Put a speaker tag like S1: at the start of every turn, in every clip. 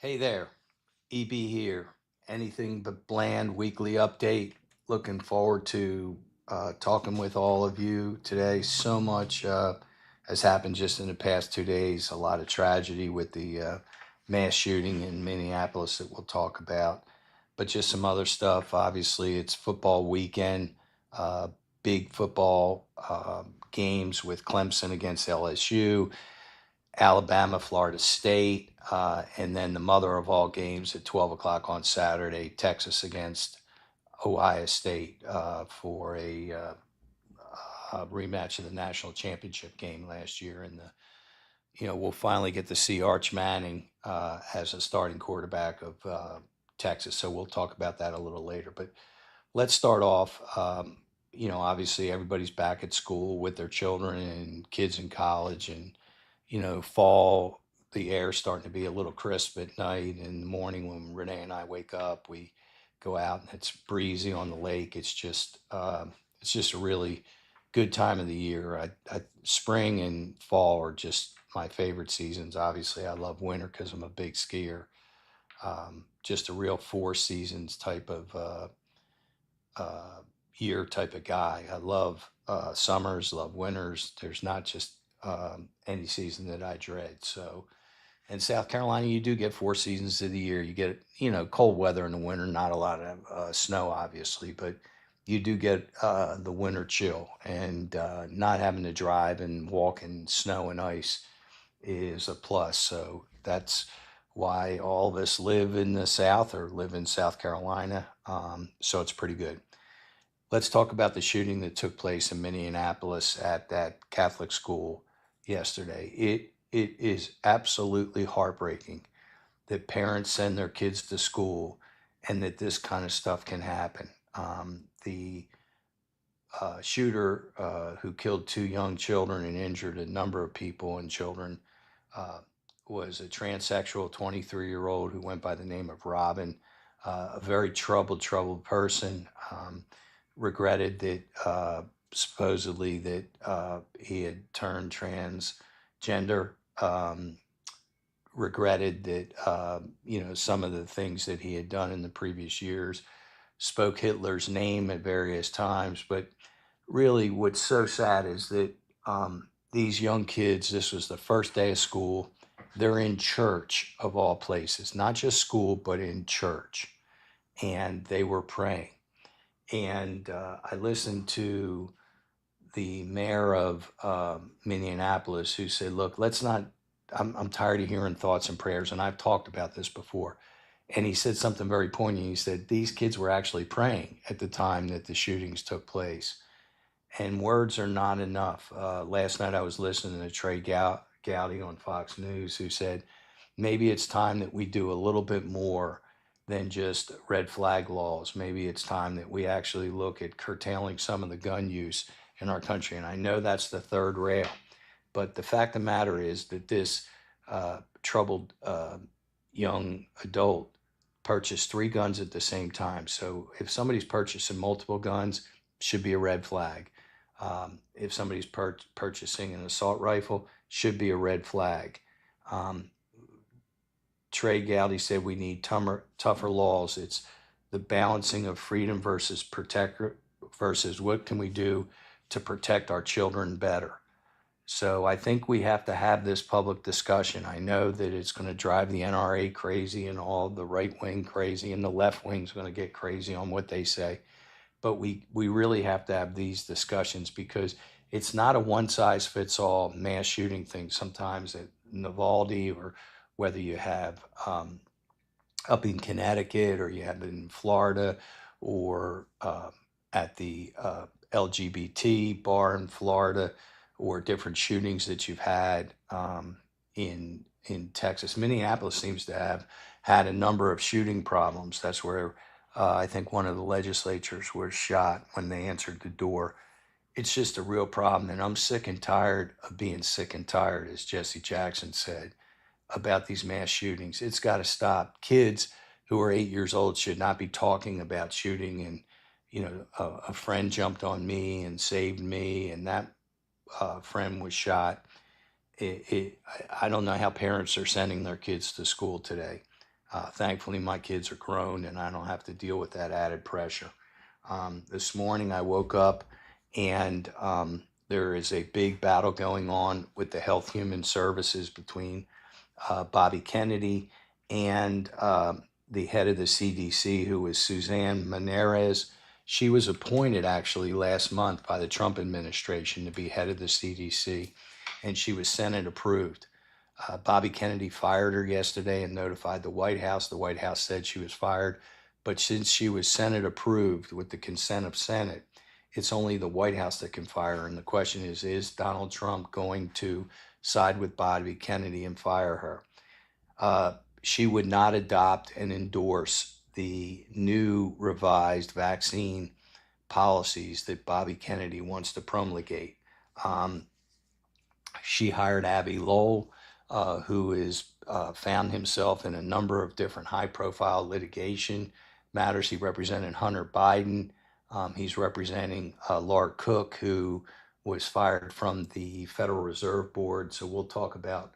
S1: Hey there, EB here. Anything but bland weekly update. Looking forward to talking with all of you today. So much has happened just in the past 2 days. A lot of tragedy with the mass shooting in Minneapolis that we'll talk about, but just some other stuff. Obviously, it's football weekend. Uh, Big football games with Clemson against LSU. Alabama, Florida State, and then the mother of all games at 12 o'clock on Saturday, Texas against Ohio State for a rematch of the national championship game last year. And we'll finally get to see Arch Manning as a starting quarterback of Texas. So we'll talk about that a little later. But let's start off. Obviously everybody's back at school with their children and kids in college, and fall, the air's starting to be a little crisp at night. In the morning, when Renee and I wake up, we go out and it's breezy on the lake. It's just a really good time of the year. Spring and fall are just my favorite seasons. Obviously, I love winter because I'm a big skier. Just a real four seasons type of uh, year type of guy. I love summers, love winters. There's not just any season that I dread. So in South Carolina, you do get four seasons of the year. You get, cold weather in the winter, not a lot of snow, obviously, but you do get the winter chill, and not having to drive and walk in snow and ice is a plus. So that's why all of us live in the South or live in South Carolina. So it's pretty good. Let's talk about the shooting that took place in Minneapolis at that Catholic school yesterday. It is absolutely heartbreaking that parents send their kids to school and that this kind of stuff can happen. The shooter who killed two young children and injured a number of people and children uh, was a transsexual 23-year-old who went by the name of Robin, a very troubled person. Regretted that supposedly that he had turned transgender. Regretted that some of the things that he had done in the previous years. Spoke Hitler's name at various times, but really, what's so sad is that these young kids. This was the first day of school. They're in church of all places, not just school, but in church, and they were praying. And I listened to the mayor of Minneapolis, who said, "Look, let's not. I'm tired of hearing thoughts and prayers, and I've talked about this before." And he said something very poignant. He said these kids were actually praying at the time that the shootings took place, and words are not enough. Last night I was listening to Gowdy on Fox News, who said maybe it's time that we do a little bit more than just red flag laws. Maybe it's time that we actually look at curtailing some of the gun use in our country. And I know that's the third rail, but the fact of the matter is that this troubled young adult purchased three guns at the same time. So if somebody's purchasing multiple guns, should be a red flag. If somebody's purchasing an assault rifle, should be a red flag. Um, Trey Gowdy said we need tougher laws. It's the balancing of freedom versus protect versus what can we do to protect our children better. So I think we have to have this public discussion. I know that it's going to drive the NRA crazy and all the right wing crazy, and the left wing's going to get crazy on what they say. But we really have to have these discussions because it's not a one size fits all mass shooting thing. Sometimes at Navalny, or whether you have up in Connecticut, or you have it in Florida, or at the LGBT bar in Florida, or different shootings that you've had in Texas. Minneapolis seems to have had a number of shooting problems. That's where I think one of the legislatures was shot when they answered the door. It's just a real problem, and I'm sick and tired of being sick and tired, as Jesse Jackson said, about these mass shootings. It's got to stop. Kids who are 8 years old should not be talking about shooting. And a friend jumped on me and saved me, and that friend was shot. I don't know how parents are sending their kids to school today. Thankfully, my kids are grown and I don't have to deal with that added pressure. This morning I woke up and there is a big battle going on with the Health Human Services between Bobby Kennedy and the head of the CDC, who was Suzanne Menarez. She was appointed actually last month by the Trump administration to be head of the CDC, and she was Senate approved. Bobby Kennedy fired her yesterday and notified the White House. The White House said she was fired, but since she was Senate approved with the consent of Senate, it's only the White House that can fire her. And the question is Donald Trump going to side with Bobby Kennedy and fire her? She would not adopt and endorse the new revised vaccine policies that Bobby Kennedy wants to promulgate. Um, she hired Abby Lowell, who is found himself in a number of different high-profile litigation matters. He represented Hunter Biden. He's representing Laura Cook, who was fired from the Federal Reserve Board. So we'll talk about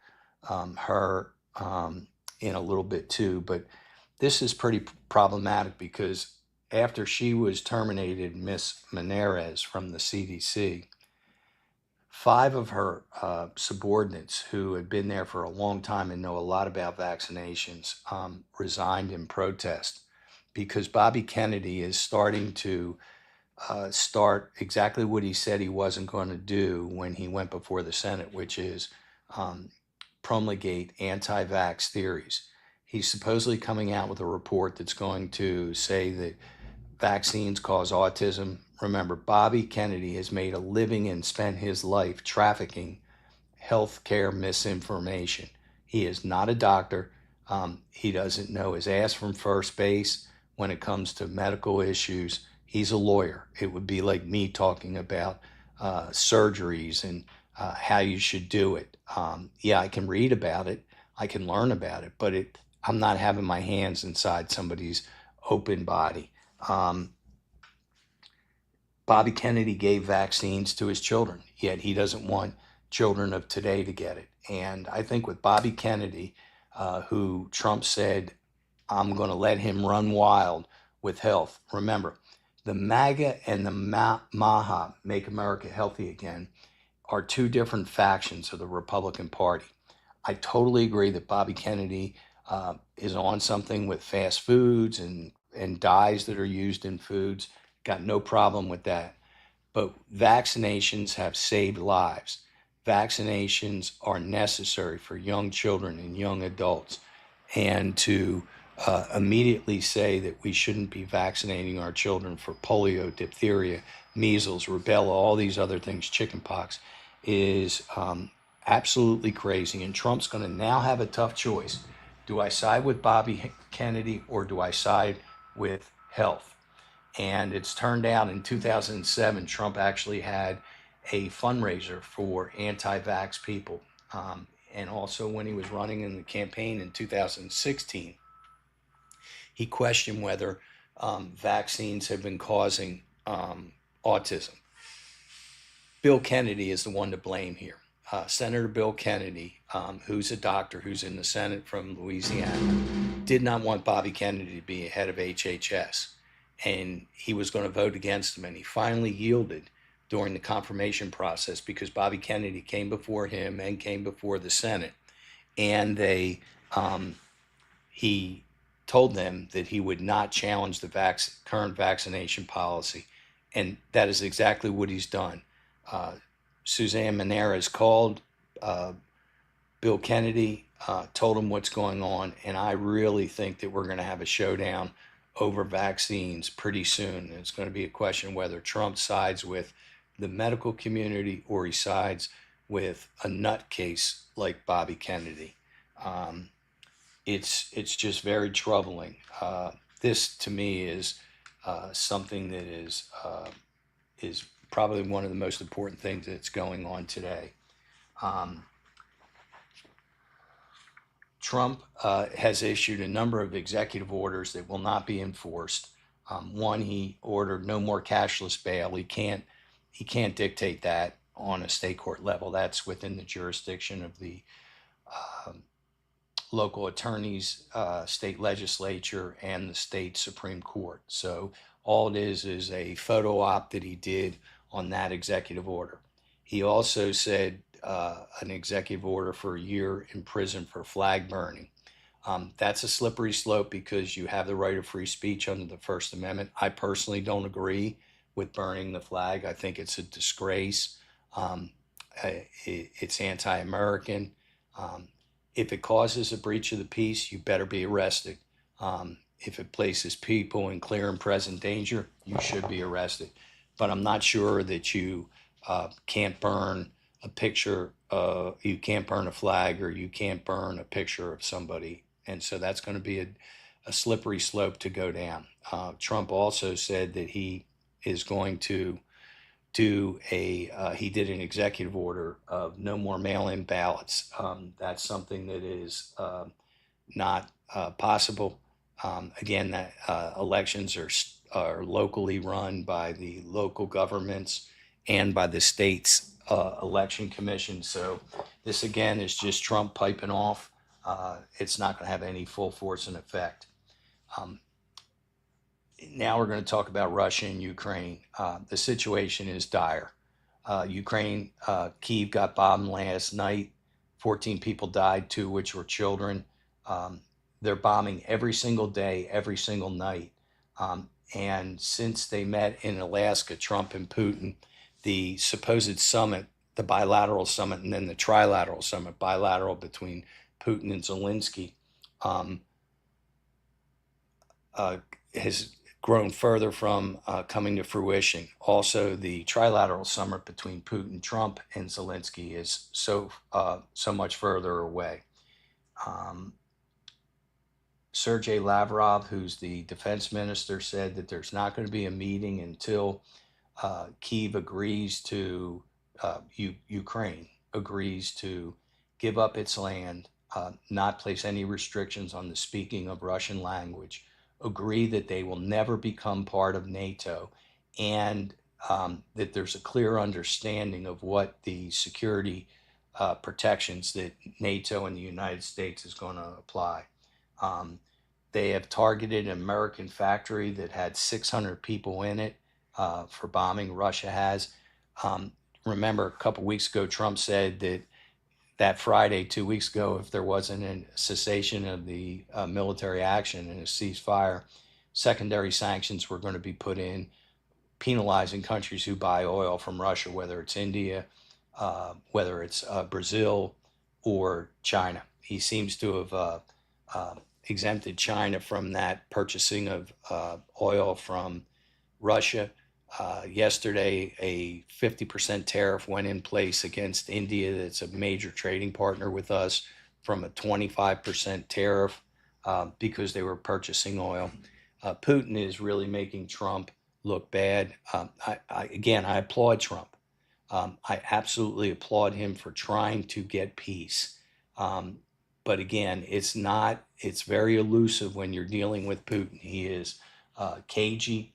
S1: her in a little bit too. But this is pretty problematic because after she was terminated, Miss Menarez from the CDC, five of her subordinates who had been there for a long time and know a lot about vaccinations resigned in protest because Bobby Kennedy is starting to start exactly what he said he wasn't going to do when he went before the Senate, which is um, promulgate anti-vax theories. He's supposedly coming out with a report that's going to say that vaccines cause autism. Remember, Bobby Kennedy has made a living and spent his life trafficking healthcare misinformation. He is not a doctor. He doesn't know his ass from first base when it comes to medical issues. He's a lawyer. It would be like me talking about surgeries and how you should do it. Yeah, I can read about it. I can learn about it, but I'm not having my hands inside somebody's open body. Um, Bobby Kennedy gave vaccines to his children, yet he doesn't want children of today to get it. And I think with Bobby Kennedy, who Trump said, I'm going to let him run wild with health. Remember, the MAGA and the MAHA, Make America Healthy Again, are two different factions of the Republican Party. I totally agree that Bobby Kennedy is on something with fast foods and dyes that are used in foods. Got no problem with that. But vaccinations have saved lives. Vaccinations are necessary for young children and young adults. And to immediately say that we shouldn't be vaccinating our children for polio, diphtheria, measles, rubella, all these other things, chickenpox, is absolutely crazy. And Trump's going to now have a tough choice. Do I side with Bobby Kennedy or do I side with health? And it's turned out in 2007, Trump actually had a fundraiser for anti vax people. And also, when he was running in the campaign in 2016, he questioned whether vaccines have been causing autism. Bill Kennedy is the one to blame here. Senator Bill Kennedy, who's a doctor who's in the Senate from Louisiana, did not want Bobby Kennedy to be head of HHS. And he was going to vote against him. And he finally yielded during the confirmation process because Bobby Kennedy came before him and came before the Senate. And he told them that he would not challenge the current vaccination policy. And that is exactly what he's done. Suzanne Menarez called Bill Kennedy, told him what's going on, and I really think that we're going to have a showdown over vaccines pretty soon. It's going to be a question whether Trump sides with the medical community or he sides with a nutcase like Bobby Kennedy. It's just very troubling. This to me is something that is probably one of the most important things that's going on today. Trump has issued a number of executive orders that will not be enforced. One, he ordered no more cashless bail. He can't dictate that on a state court level. That's within the jurisdiction of the local attorneys, state legislature, and the state Supreme Court. So all it is a photo op that he did on that executive order. He also said an executive order for a year in prison for flag burning. That's a slippery slope because you have the right of free speech under the First Amendment. I personally don't agree with burning the flag. I think it's a disgrace. Um, it's anti-American. Um, if it causes a breach of the peace, you better be arrested. If it places people in clear and present danger, you should be arrested. But I'm not sure that you can't burn a picture, you can't burn a flag, or you can't burn a picture of somebody. And so that's going to be a slippery slope to go down. Trump also said that he is going to he did an executive order of no more mail-in ballots. That's something that is not possible. Again, that elections are locally run by the local governments and by the state's election commission. So this again is just Trump piping off. It's not going to have any full force and effect. Um, Now we're going to talk about Russia and Ukraine. The situation is dire. Ukraine, Kyiv got bombed last night. 14 people died, two which were children. Um, they're bombing every single day, every single night. And since they met in Alaska, Trump and Putin, the supposed summit, the bilateral summit, and then the trilateral summit, bilateral between Putin and Zelensky, um, uh, has grown further from coming to fruition. Also, the trilateral summit between Putin, Trump, and Zelensky is so much further away. Um, Sergei Lavrov, who's the defense minister, said that there's not going to be a meeting until Kyiv agrees to Ukraine agrees to give up its land, not place any restrictions on the speaking of Russian language, agree that they will never become part of NATO, and that there's a clear understanding of what the security protections that NATO and the United States is going to apply. Um, they have targeted an American factory that had 600 people in it for bombing. Russia has. Um, Remember, a couple weeks ago, Trump said that Friday, 2 weeks ago, if there wasn't a cessation of the military action and a ceasefire, secondary sanctions were going to be put in, penalizing countries who buy oil from Russia, whether it's India, whether it's Brazil, or China. He seems to have uh, exempted China from that purchasing of oil from Russia. Yesterday, a 50% tariff went in place against India, that's a major trading partner with us, from a 25% tariff because they were purchasing oil. Putin is really making Trump look bad. I applaud Trump. I absolutely applaud him for trying to get peace. Um, but again, it's very elusive when you're dealing with Putin. He is cagey.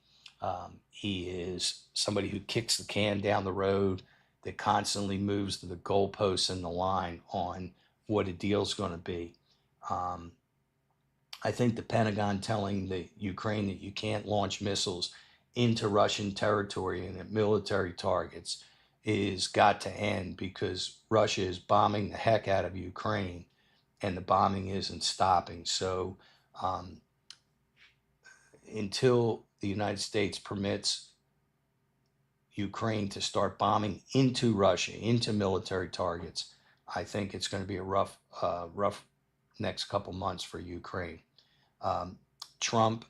S1: He is somebody who kicks the can down the road, that constantly moves the goalposts and the line on what a deal's going to be. Um, I think the Pentagon telling the Ukraine that you can't launch missiles into Russian territory and at military targets is got to end, because Russia is bombing the heck out of Ukraine and the bombing isn't stopping. So um, until the United States permits Ukraine to start bombing into Russia, into military targets, I think it's going to be a rough next couple months for Ukraine. Um, Trump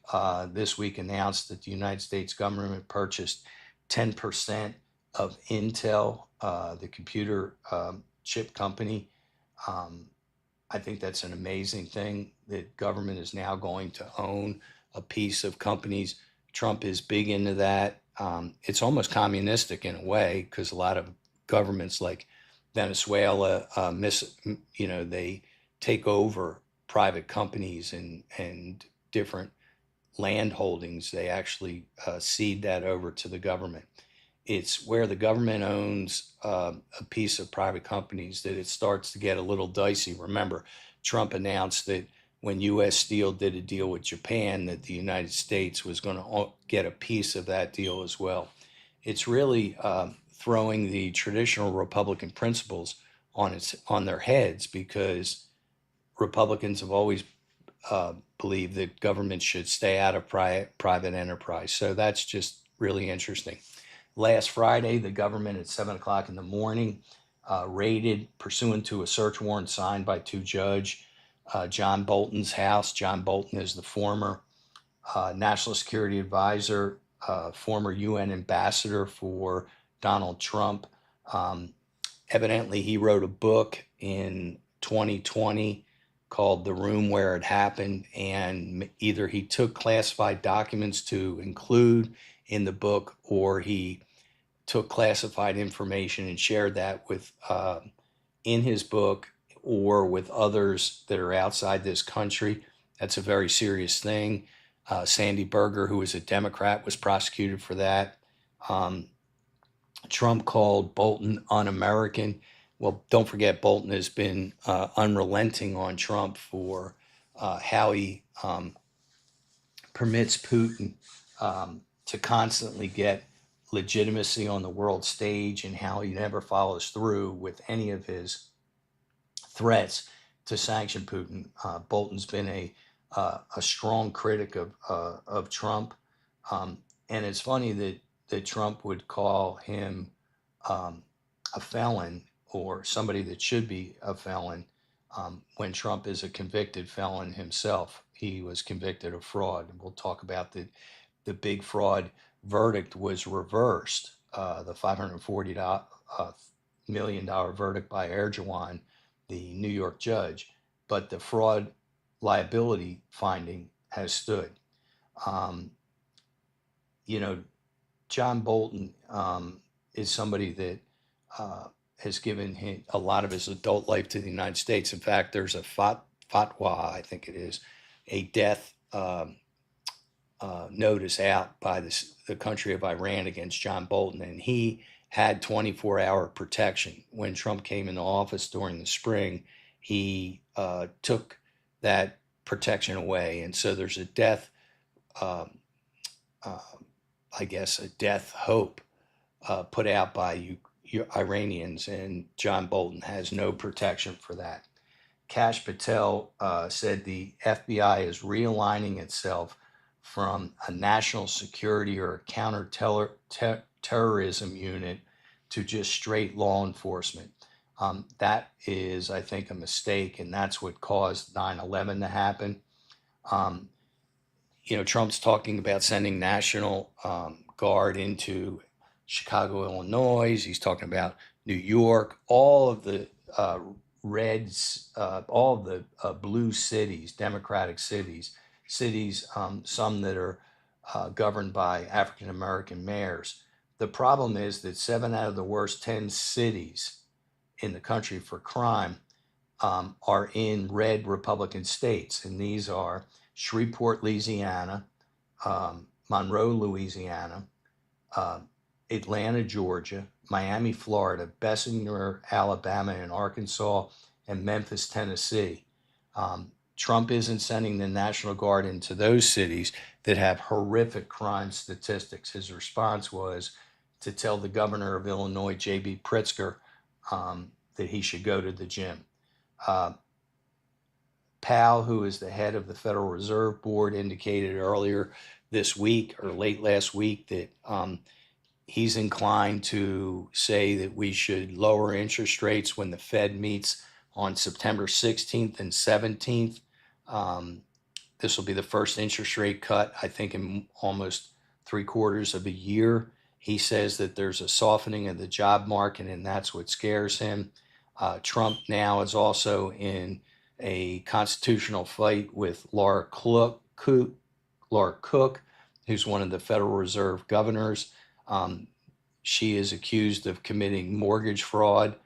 S1: this week announced that the United States government purchased 10% of Intel, the computer chip company. Um, I think that's an amazing thing, that government is now going to own a piece of companies. Trump is big into that. It's almost communistic in a way, because a lot of governments like Venezuela, they take over private companies and different land holdings. They actually cede that over to the government. it's where the government owns a piece of private companies that it starts to get a little dicey. Remember, Trump announced that when U.S. Steel did a deal with Japan, that the United States was going to get a piece of that deal as well. It's really throwing the traditional Republican principles on their heads, because Republicans have always believed that government should stay out of private enterprise. So that's just really interesting. Last Friday, the government at 7 o'clock in the morning raided, pursuant to a search warrant signed by two judges, John Bolton's house. John Bolton is the former National Security Advisor, former UN ambassador for Donald Trump. Um, Evidently, he wrote a book in 2020 called The Room Where It Happened, and either he took classified documents to include in the book, or he took classified information and shared that with in his book or with others that are outside this country. That's a very serious thing. Sandy Berger, who was a Democrat, was prosecuted for that. Um, Trump called Bolton un-American. Well, don't forget, Bolton has been unrelenting on Trump for how he permits Putin to constantly get legitimacy on the world stage, and how he never follows through with any of his threats to sanction Putin. Bolton's been a strong critic of Trump, and it's funny that Trump would call him a felon, or somebody that should be a felon, when Trump is a convicted felon himself. He was convicted of fraud, and we'll talk about the big fraud verdict was reversed. The $540 million verdict by Erdogan, the New York judge, but the fraud liability finding has stood. Um, you know, John Bolton is somebody that has given him a lot of his adult life to the United States. In fact, there's a fatwa, I think it is, a death notice out by the country of Iran against John Bolton, and he had 24-hour protection. When Trump came into office during the spring, he took that protection away, and so there's a death, um, uh, I guess, a death hope put out by Iranians, and John Bolton has no protection for that. Kash Patel said the FBI is realigning itself from a national security or a counterterrorism unit to just straight law enforcement. That is, I think, a mistake, and that's what caused 9/11 to happen. Um, Trump's talking about sending National Guard into Chicago, Illinois. He's talking about New York, all of the reds, all of the blue cities, Democratic cities, some that are governed by African American mayors. The problem is that 7 out of the worst 10 cities in the country for crime are in red Republican states, and these are Shreveport, Louisiana, Monroe, Louisiana, uh, Atlanta, Georgia, Miami, Florida, Bessemer, Alabama, and Arkansas, and Memphis, Tennessee. Trump isn't sending the National Guard into those cities that have horrific crime statistics. His response was to tell the governor of Illinois, J.B. Pritzker, that he should go to the gym. Uh, Powell, who is the head of the Federal Reserve Board, indicated earlier this week or late last week that he's inclined to say that we should lower interest rates when the Fed meets on September 16th and 17th. This will be the first interest rate cut, I think, in almost 3/4 of a year. He says that there's a softening of the job market, and that's what scares him. Trump now is also in a constitutional fight with Laura Cook, who's one of the Federal Reserve governors. She is accused of committing mortgage fraud.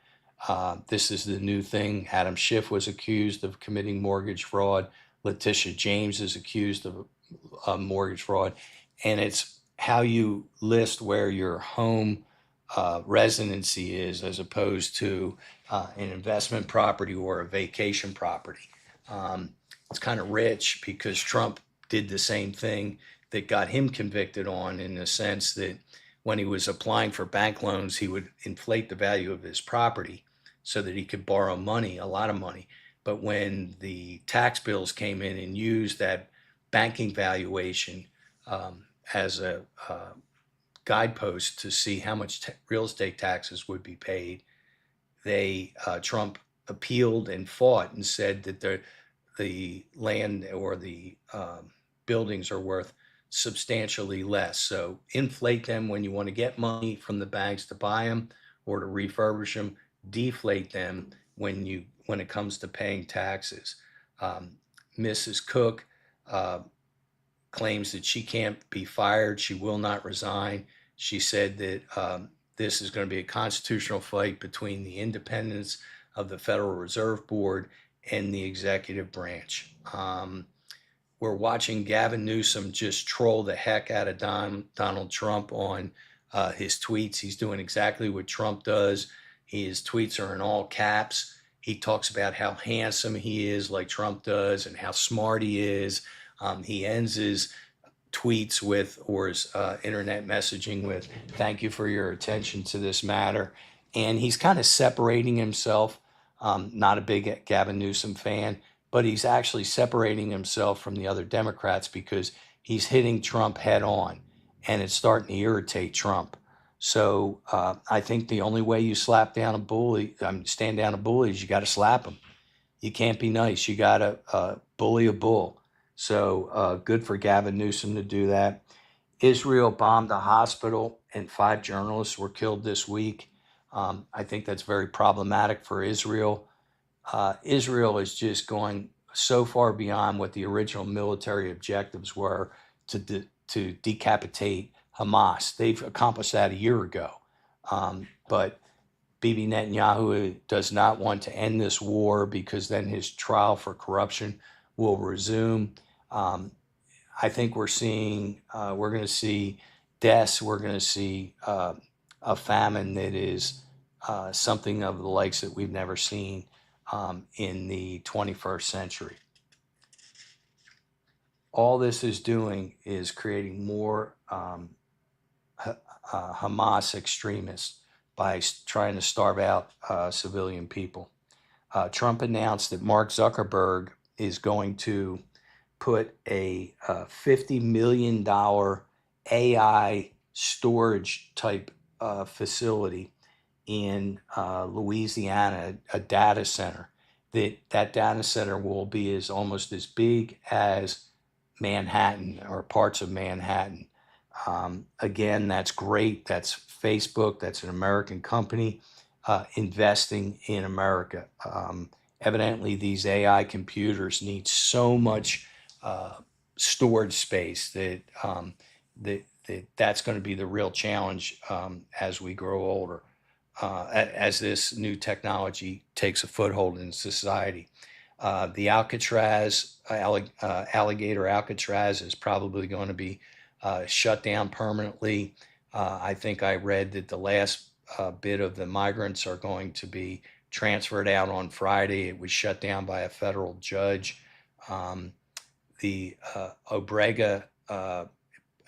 S1: This is the new thing. Adam Schiff was accused of committing mortgage fraud. Letitia James is accused of mortgage fraud. And it's how you list where your home residency is, as opposed to an investment property or a vacation property. Um, it's kind of rich because Trump did the same thing that got him convicted on, in the sense that when he was applying for bank loans, he would inflate the value of his property so that he could borrow money, a lot of money. But when the tax bills came in and used that banking valuation as a guidepost to see how much real estate taxes would be paid, Trump appealed and fought and said that the land or the buildings are worth substantially less. So inflate them when you want to get money from the banks to buy them or to refurbish them. Deflate them when it comes to paying taxes. Um, Mrs. Cook uh, claims that she can't be fired. She will not resign. She said that this is going to be a constitutional fight between the independence of the Federal Reserve Board and the executive branch. We're watching Gavin Newsom just troll the heck out of Donald Trump on his tweets. He's doing exactly what Trump does. His tweets are in all caps. He talks about how handsome he is, like Trump does, and how smart he is. He ends his tweets with, or his internet messaging with, "Thank you for your attention to this matter." And he's kind of separating himself. Not a big Gavin Newsom fan, but he's actually separating himself from the other Democrats because he's hitting Trump head on, and it's starting to irritate Trump. So I think the only way you stand down a bully, is you got to slap him. You can't be nice. You got to bully a bull. So good for Gavin Newsom to do that. Israel bombed a hospital and 5 journalists were killed this week. I think that's very problematic for Israel. Israel is just going so far beyond what the original military objectives were to decapitate Hamas. They've accomplished that a year ago. But Bibi Netanyahu does not want to end this war because then his trial for corruption will resume. I think we're going to see deaths. We're going to see a famine that is something of the likes that we've never seen in the 21st century. All this is doing is creating more Hamas extremists by trying to starve out civilian people. Trump announced that Mark Zuckerberg is going to put a $50 million AI storage type facility in Louisiana, a data center. That data center will be almost as big as Manhattan or parts of Manhattan. Again, that's great. That's Facebook. That's an American company investing in America. Evidently, these AI computers need so much storage space that's going to be the real challenge as we grow older, as this new technology takes a foothold in society. The alligator Alcatraz is probably going to be shut down permanently. I think I read that the last bit of the migrants are going to be transferred out on Friday. It was shut down by a federal judge. The Obrega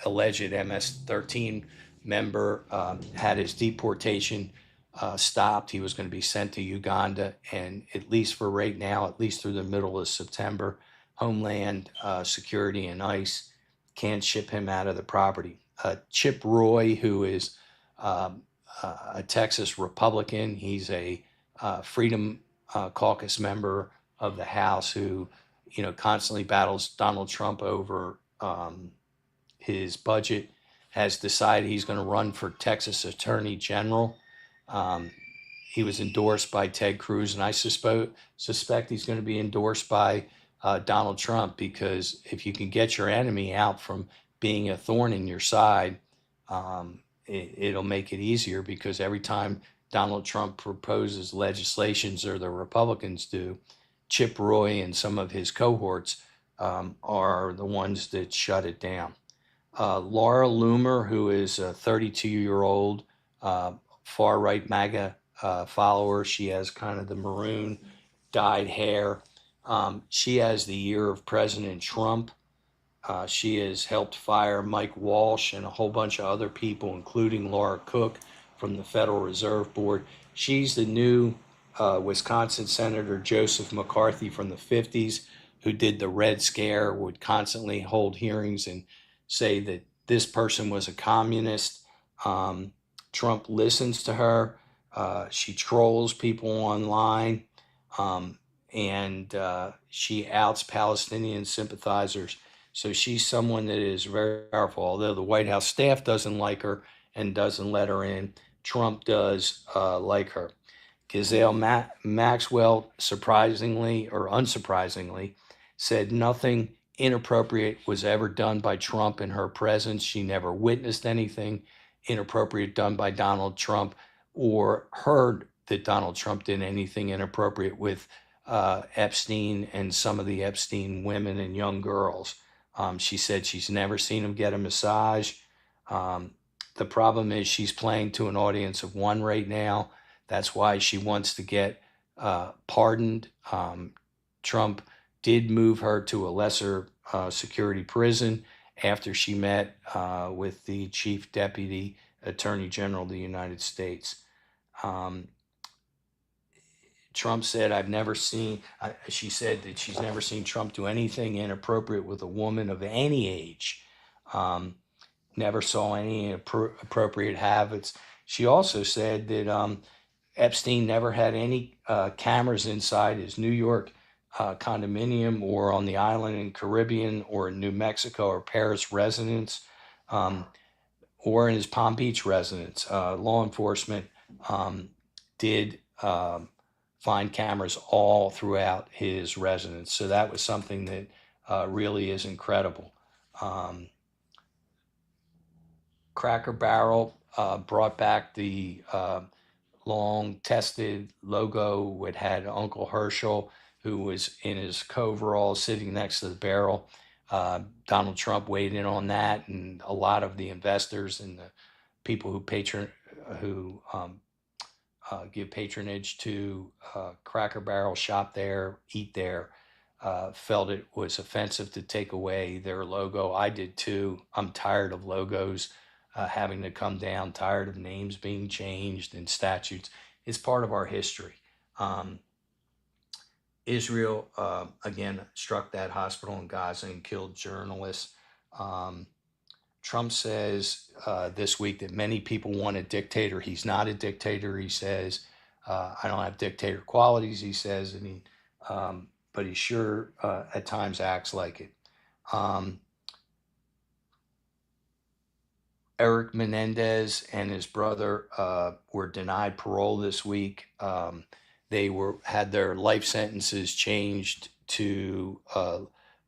S1: alleged MS-13 member had his deportation stopped. He was going to be sent to Uganda, and at least for right now, at least through the middle of September, Homeland Security and ICE can't ship him out of the property. Chip Roy, who is a Texas Republican, he's a Freedom Caucus member of the House who, constantly battles Donald Trump over his budget, has decided he's going to run for Texas Attorney General. He was endorsed by Ted Cruz, and I suspect he's going to be endorsed by Donald Trump, because if you can get your enemy out from being a thorn in your side, it'll make it easier, because every time Donald Trump proposes legislations, or the Republicans do, Chip Roy and some of his cohorts are the ones that shut it down. Laura Loomer, who is a 32-year-old far right MAGA follower. She has kind of the maroon dyed hair. She has the year of President Trump. She has helped fire Mike Walsh and a whole bunch of other people, including Laura Cook from the Federal Reserve Board. She's the new Wisconsin Senator Joseph McCarthy from the 50s, who did the Red Scare, would constantly hold hearings and say that this person was a communist. Um, Trump listens to her. She trolls people online. Um, and she outs Palestinian sympathizers. So she's someone that is very powerful. Although the White House staff doesn't like her and doesn't let her in, Trump does like her. Ghislaine Maxwell, surprisingly or unsurprisingly, said nothing inappropriate was ever done by Trump in her presence. She never witnessed anything inappropriate done by Donald Trump or heard that Donald Trump did anything inappropriate with Epstein and some of the Epstein women and young girls. She said she's never seen him get a massage. Um, the problem is she's playing to an audience of one right now. That's why she wants to get pardoned. Trump did move her to a lesser security prison after she met with the Chief Deputy Attorney General of the United States. Um, Trump said, she said that she's never seen Trump do anything inappropriate with a woman of any age. Um, Never saw any appropriate habits. She also said that Epstein never had any cameras inside his New York condominium or on the island in Caribbean or in New Mexico or Paris residence or in his Palm Beach residence. Law enforcement did find cameras all throughout his residence. So that was something that really is incredible. Cracker Barrel brought back the long tested logo. It had Uncle Herschel, who was in his coveralls sitting next to the barrel. Donald Trump weighed in on that, and a lot of the investors and the people who give patronage to Cracker Barrel, shop there, eat there, felt it was offensive to take away their logo. I did too. I'm tired of logos having to come down, tired of names being changed and statutes. It's part of our history. Um, Israel, again, struck that hospital in Gaza and killed journalists. Um, Trump says this week that many people want a dictator. He's not a dictator. He says, I don't have dictator qualities, he says, but he sure at times acts like it. Um, Eric Menendez and his brother were denied parole this week. They had their life sentences changed to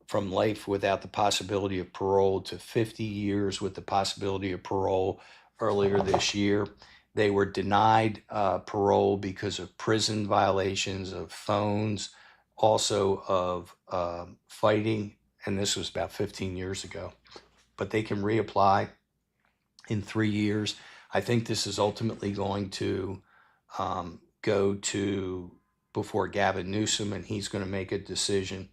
S1: from life without the possibility of parole to 50 years with the possibility of parole earlier this year. They were denied parole because of prison violations, of phones, also of fighting, and this was about 15 years ago. But they can reapply in 3 years. I think this is ultimately going to go to before Gavin Newsom, and he's going to make a decision.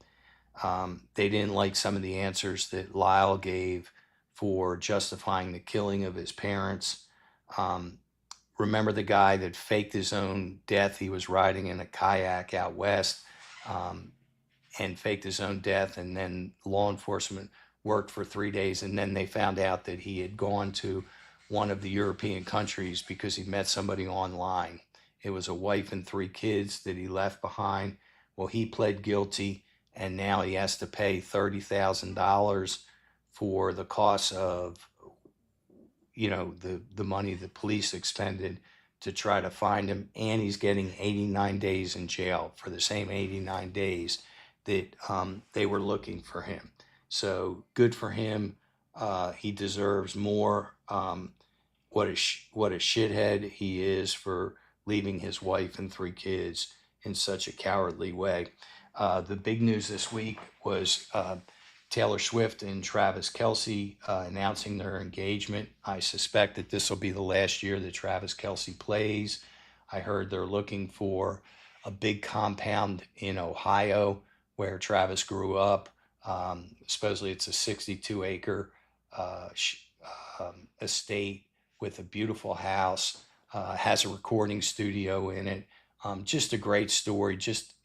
S1: They didn't like some of the answers that Lyle gave for justifying the killing of his parents. Um, Remember the guy that faked his own death? He was riding in a kayak out west. And faked his own death, and then law enforcement worked for 3 days, and then they found out that he had gone to one of the European countries because he met somebody online. It was a wife and 3 kids that he left behind. Well, he pled guilty, and now he has to pay $30,000 for the cost of the money the police expended to try to find him, and he's getting 89 days in jail for the same 89 days that they were looking for him. So good for him. He deserves more. What a shithead he is for leaving his wife and 3 kids in such a cowardly way. The big news this week was Taylor Swift and Travis Kelce announcing their engagement. I suspect that this will be the last year that Travis Kelce plays. I heard they're looking for a big compound in Ohio where Travis grew up. Supposedly, it's a 62-acre estate with a beautiful house, has a recording studio in it. Just a great story. Just,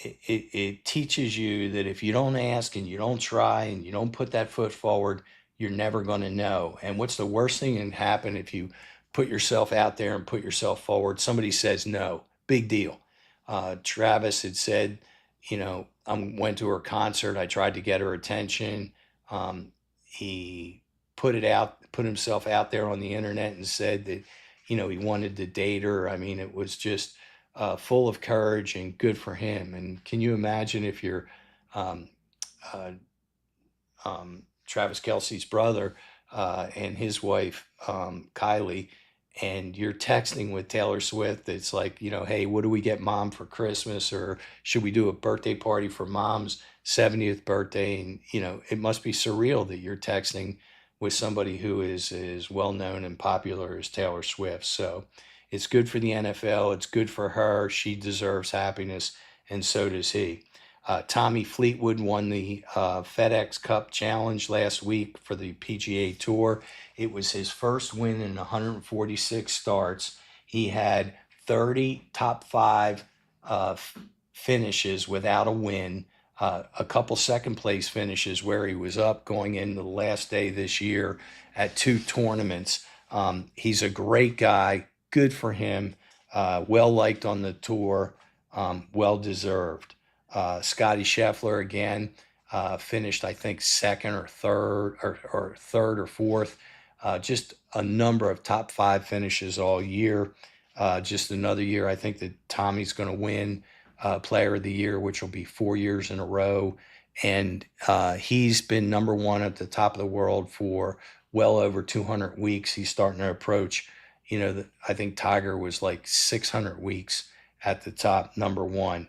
S1: it teaches you that if you don't ask and you don't try and you don't put that foot forward, you're never going to know. And what's the worst thing that can happen if you put yourself out there and put yourself forward? Somebody says no, big deal. Travis had said, I went to her concert. I tried to get her attention. He put himself out there on the internet and said that, he wanted to date her. I mean, it was just full of courage and good for him. And can you imagine if you're um, uh, Travis Kelce's brother and his wife, Kylie, and you're texting with Taylor Swift? It's like, hey, what do we get mom for Christmas? Or should we do a birthday party for mom's 70th birthday? And, it must be surreal that you're texting with somebody who is as well known and popular as Taylor Swift. So it's good for the NFL. It's good for her. She deserves happiness, and so does he. Tommy Fleetwood won the FedEx Cup Challenge last week for the PGA Tour. It was his first win in 146 starts. He had 30 top five finishes without a win, a couple second place finishes where he was up going into the last day this year at two tournaments. He's a great guy. Good for him. Well liked on the tour. Well deserved. Scotty Scheffler again finished, I think, second or third or third or fourth. Just a number of top five finishes all year. Just another year, I think that Tommy's going to win Player of the Year, which will be 4 years in a row. And he's been number one at the top of the world for well over 200 weeks. He's starting to approach, I think Tiger was like 600 weeks at the top, number one.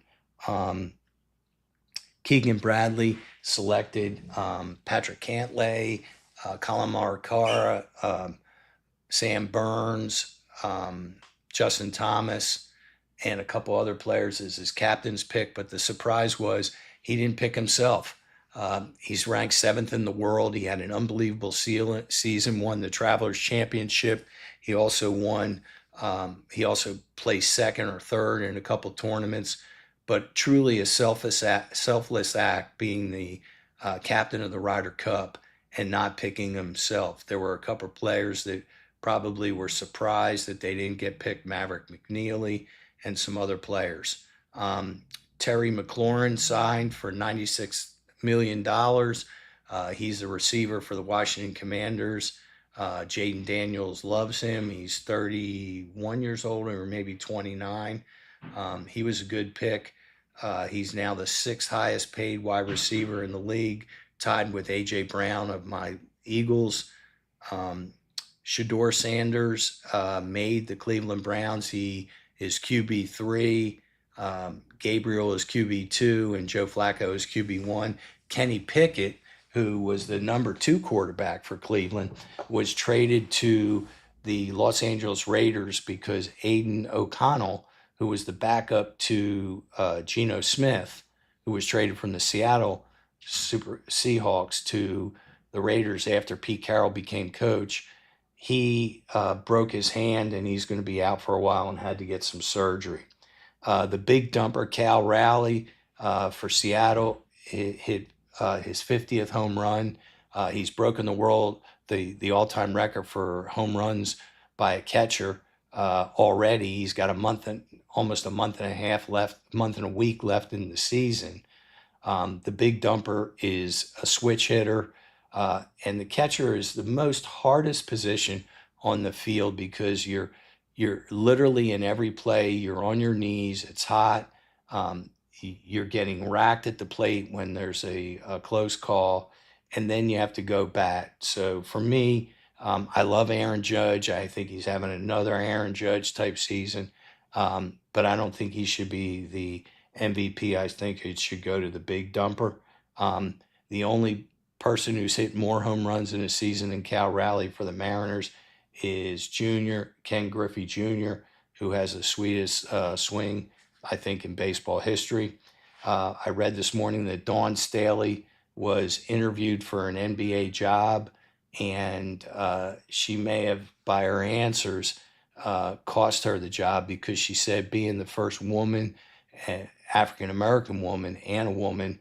S1: Keegan Bradley selected Patrick Cantlay, Colin Morikawa, Sam Burns, Justin Thomas, and a couple other players as his captain's pick. But the surprise was he didn't pick himself. He's ranked seventh in the world. He had an unbelievable season, won the Travelers Championship. He also won. He also placed second or third in a couple tournaments. But truly a selfless act being the captain of the Ryder Cup and not picking himself. There were a couple of players that probably were surprised that they didn't get picked, Maverick McNeely and some other players. Terry McLaurin signed for $96 million. He's a receiver for the Washington Commanders. Jaden Daniels loves him. He's 31 years old or maybe 29. He was a good pick. He's now the sixth highest paid wide receiver in the league, tied with A.J. Brown of my Eagles. Shedeur Sanders made the Cleveland Browns. He is QB3. Gabriel is QB2, and Joe Flacco is QB1. Kenny Pickett, who was the number 2 quarterback for Cleveland, was traded to the Los Angeles Raiders because Aiden O'Connell, who was the backup to Geno Smith, who was traded from the Seattle Super Seahawks to the Raiders after Pete Carroll became coach. He broke his hand and he's going to be out for a while and had to get some surgery. The big dumper, Cal Raleigh, for Seattle, hit his 50th home run. He's broken the all-time record for home runs by a catcher already. He's got almost a month and a half left, month and a week left in the season. The big dumper is a switch hitter, and the catcher is the most hardest position on the field because you're literally in every play. You're on your knees. It's hot. You're getting racked at the plate when there's a close call, and then you have to go bat. So for me, I love Aaron Judge. I think he's having another Aaron Judge type season, but I don't think he should be the MVP. I think it should go to the big dumper. The only person who's hit more home runs in a season than Cal Raleigh for the Mariners is Junior, Ken Griffey Jr., who has the sweetest swing, I think, in baseball history. I read this morning that Dawn Staley was interviewed for an NBA job, and she may have, by her answers, cost her the job because she said being the first woman, African American woman, and a woman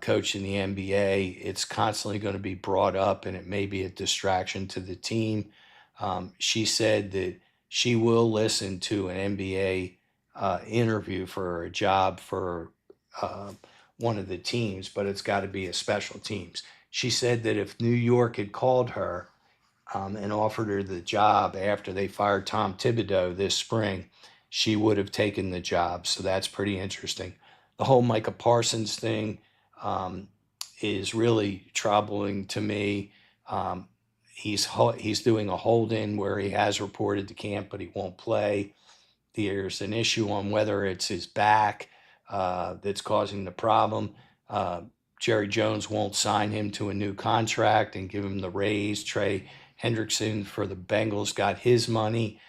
S1: coach in the NBA, it's constantly going to be brought up and it may be a distraction to the team. She said that she will listen to an NBA interview for a job for uh, one of the teams, but it's got to be a special teams. She said that if New York had called her and offered her the job after they fired Tom Thibodeau this spring, she would have taken the job. So that's pretty interesting. The whole Micah Parsons thing um, is really troubling to me. Um, he's doing a hold in where he has reported to camp, but he won't play. There's an issue on whether it's his back that's causing the problem. Uh, Jerry Jones won't sign him to a new contract and give him the raise. Trey Hendrickson for the Bengals got his money.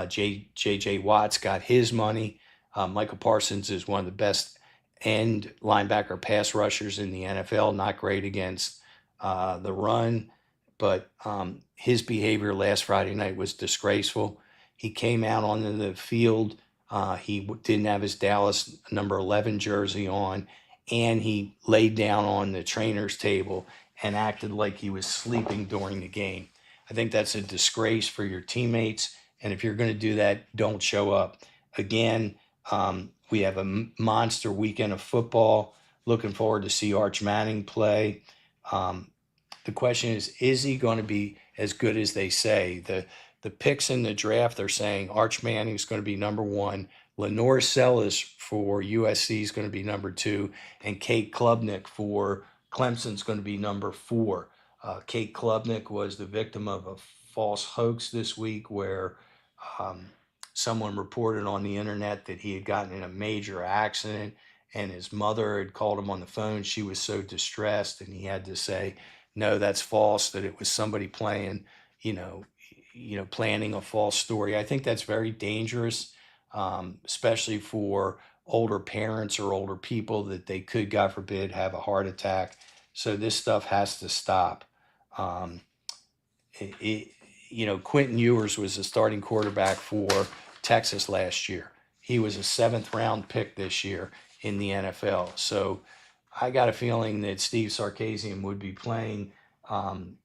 S1: J.J. Watts got his money. Michael Parsons is one of the best end linebacker pass rushers in the NFL. Not great against the run, but his behavior last Friday night was disgraceful. He came out onto the field. He didn't have his Dallas number 11 jersey on, and he laid down on the trainer's table and acted like he was sleeping during the game. I think that's a disgrace for your teammates. And if you're going to do that, don't show up. Again, we have a monster weekend of football. Looking forward to see Arch Manning play. Um, the question is he going to be as good as they say? The picks in the draft are saying Arch Manning is going to be number one. Lenore Sellis for USC is going to be number two, and Kate Klubnik for Clemson is going to be number four. Kate Klubnik was the victim of a false hoax this week where um, someone reported on the internet that he had gotten in a major accident and his mother had called him on the phone. She was so distressed, and he had to say, no, that's false, that it was somebody playing, you know, planning a false story. I think that's very dangerous, especially for older parents or older people that they could, God forbid, have a heart attack. So this stuff has to stop. Um, it, Quentin Ewers was the starting quarterback for Texas last year. He was a seventh round pick this year in the NFL. So I got a feeling that Steve Sarkisian would be playing um,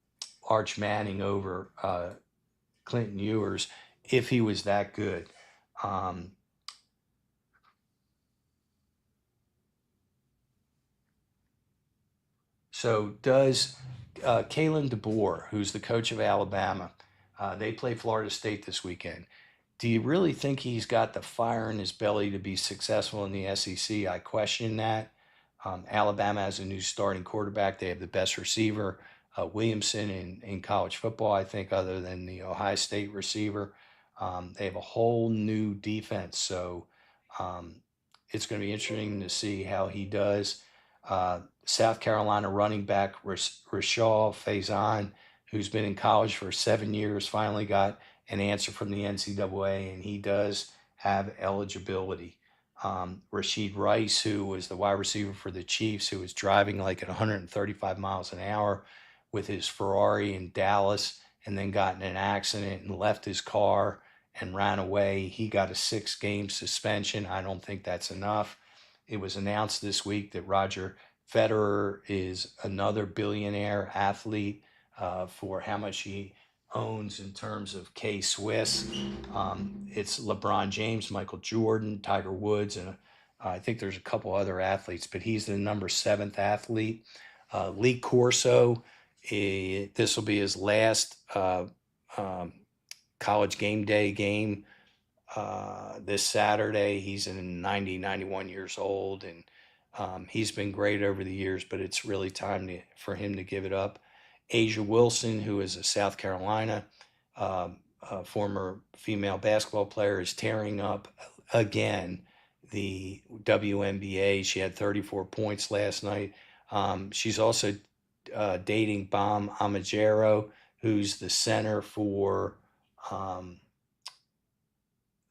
S1: Arch Manning over Clinton Ewers if he was that good. Um, so does Kalen DeBoer, who's the coach of Alabama, they play Florida State this weekend. Do you really think he's got the fire in his belly to be successful in the SEC? I question that. Alabama has a new starting quarterback. They have the best receiver, Williamson, in college football, I think, other than the Ohio State receiver. They have a whole new defense. So um, it's going to be interesting to see how he does. South Carolina running back Rashal Faison, who's been in college for 7 years, finally got an answer from the NCAA, and he does have eligibility. Rashid Rice, who was the wide receiver for the Chiefs, who was driving like at 135 miles an hour with his Ferrari in Dallas and then got in an accident and left his car and ran away. He got a 6-game suspension. I don't think that's enough. It was announced this week that Roger Federer is another billionaire athlete for how much he owns in terms of K Swiss. It's LeBron James, Michael Jordan, Tiger Woods, and I think there's a couple other athletes, but he's the number 7th athlete. Lee Corso, this will be his last um, college game day game this Saturday. He's in 91 years old, and he's been great over the years, but it's really time for him to give it up. Asia Wilson, who is a South Carolina former female basketball player, is tearing up again the WNBA. She had 34 points last night. She's also dating Bam Amajero, who's the center for um,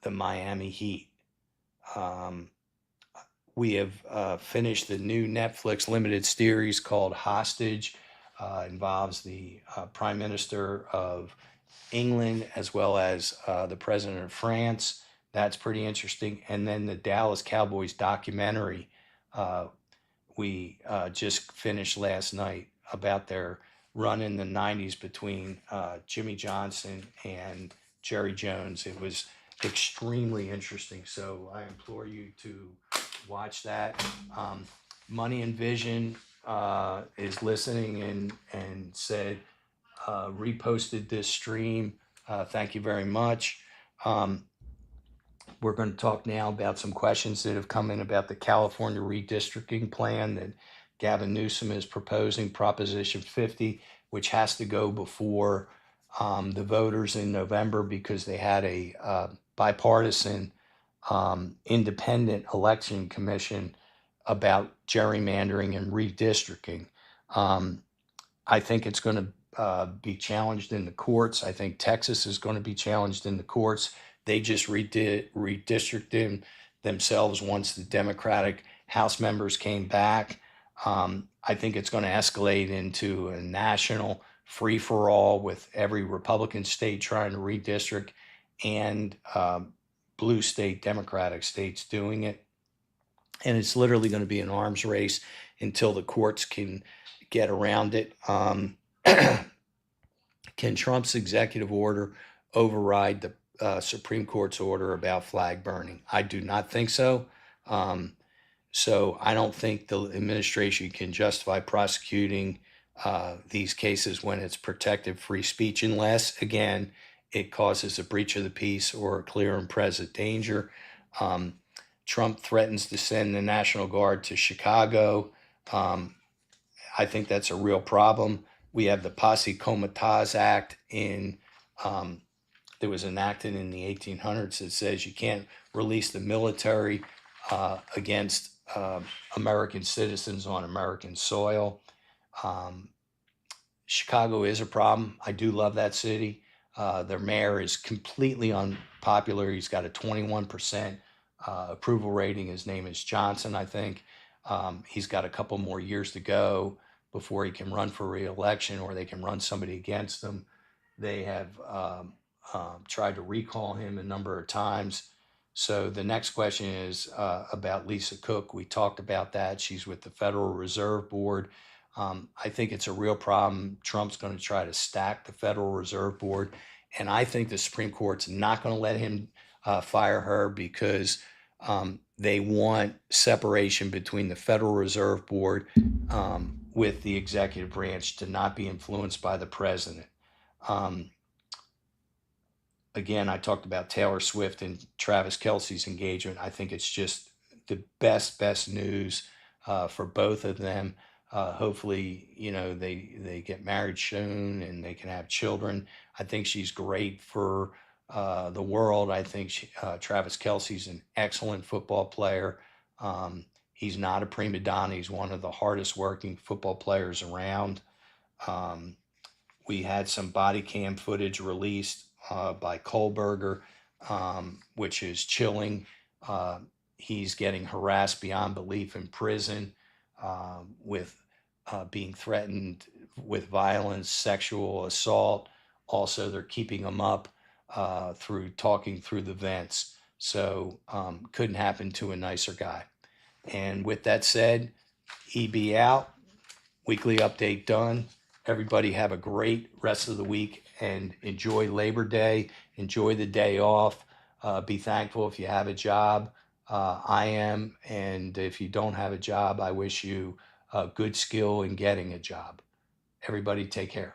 S1: the Miami Heat. Um, we have finished the new Netflix limited series called Hostage. Involves the Prime Minister of England as well as the President of France. That's pretty interesting. And then the Dallas Cowboys documentary uh, we just finished last night about their run in the 90s between Jimmy Johnson and Jerry Jones. It was extremely interesting. So I implore you to watch that. Money and Vision is listening and said, reposted this stream. Thank you very much. Um, we're going to talk now about some questions that have come in about the California redistricting plan that Gavin Newsom is proposing, Proposition 50, which has to go before the voters in November because they had a bipartisan independent election commission about gerrymandering and redistricting. Um, I think it's going to be challenged in the courts. I think Texas is going to be challenged in the courts. They just redistricted themselves once the Democratic House members came back. I think it's going to escalate into a national free for all with every Republican state trying to redistrict and blue state Democratic states doing it. And it's literally going to be an arms race until the courts can get around it. Can Trump's executive order override the Supreme Court's order about flag burning? I do not think so. Um, so I don't think the administration can justify prosecuting these cases when it's protected free speech, unless, again, it causes a breach of the peace or a clear and present danger. Um, Trump threatens to send the National Guard to Chicago. Um, I think that's a real problem. We have the Posse Comitatus Act um, that was enacted in the 1800s that says you can't release the military against American citizens on American soil. Um, Chicago is a problem. I do love that city. Their mayor is completely unpopular. He's got a 21% approval rating. His name is Johnson, I think. He's got a couple more years to go before he can run for reelection or they can run somebody against him. They have tried to recall him a number of times. So the next question is about Lisa Cook. We talked about that. She's with the Federal Reserve Board. I think it's a real problem. Trump's going to try to stack the Federal Reserve Board. And I think the Supreme Court's not going to let him fire her because they want separation between the Federal Reserve Board with the executive branch to not be influenced by the president. Um, Again, I talked about Taylor Swift and Travis Kelce's engagement. I think it's just the best news for both of them. Hopefully, they get married soon and they can have children. I think she's great for the world. I think Travis Kelce's an excellent football player. He's not a prima donna. He's one of the hardest working football players around. Um, we had some body cam footage released by Kohlberger, which is chilling. Uh, he's getting harassed beyond belief in prison with being threatened with violence, sexual assault. Also, they're keeping him up through talking through the vents. So, couldn't happen to a nicer guy. And with that said, EB out. Weekly update done. Everybody have a great rest of the week and enjoy Labor Day. Enjoy the day off. Be thankful if you have a job. I am. And if you don't have a job, I wish you good skill in getting a job. Everybody take care.